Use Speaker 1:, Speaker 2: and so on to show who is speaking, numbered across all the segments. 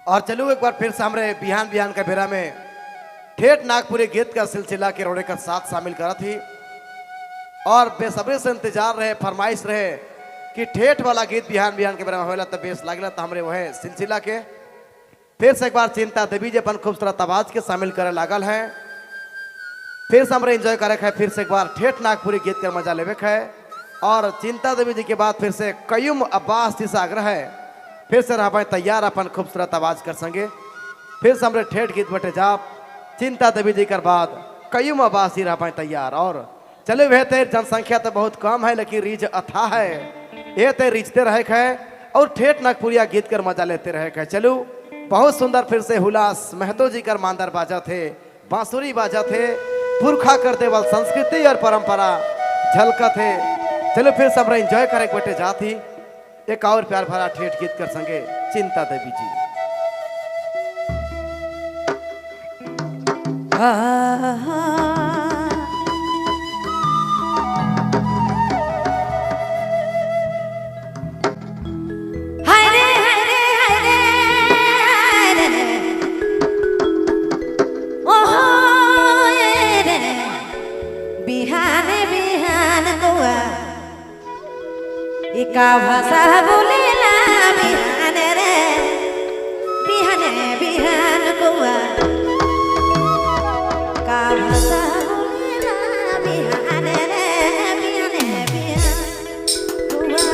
Speaker 1: और चलो एक बार फिर से हमारे बिहान बिहान का बेरा में ठेठ नागपुरी गीत का सिलसिला के रोड़े का साथ शामिल करा थी और बेसब्री से इंतजार रहे, फरमाइश रहे कि ठेठ वाला गीत बिहान बिहान के बेरा में होला तब बेस लगला तो हमारे वह सिलसिला के फिर से एक बार चिंता देवी जी अपन खूबसूरत आवाज के शामिल करे लागल है। फिर से हमारे एंजॉय करे है, फिर से एक बार ठेठ नागपुरी गीत का मजा लेवे है और चिंता देवी जी के बाद फिर से कयूम अब्बास जी से आग्रह है फिर से रह तैयार अपन खूबसूरत आवाज कर संगे। फिर से हमारे ठेठ गीत बटे जाप चिंता देवी जी कर बाद कयूम अब्बास जी रह तैयार। और चलो वह तेर जनसंख्या तो बहुत कम है लेकिन रीझ अथा है, ये ते रिझते रहे है और ठेठ नागपुरिया गीत कर मजा लेते रहे है। चलो बहुत सुंदर फिर से हुलास महतो जी कर मांदर बाजा थे, बांसुरी बाजा थे, पुरखा कर देवल संस्कृति और परंपरा झलका थे। चलो फिर सब एंजॉय करे बटे जाती एक और प्यार भरा ठेठ गीत कर संगे चिंता देवी जी।
Speaker 2: का भाषा बोलेला बिहान रे बिहान बिहान कुआ का भाषा बोलेला बिहान रे बिहान बिहान कुआ।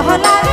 Speaker 2: Hola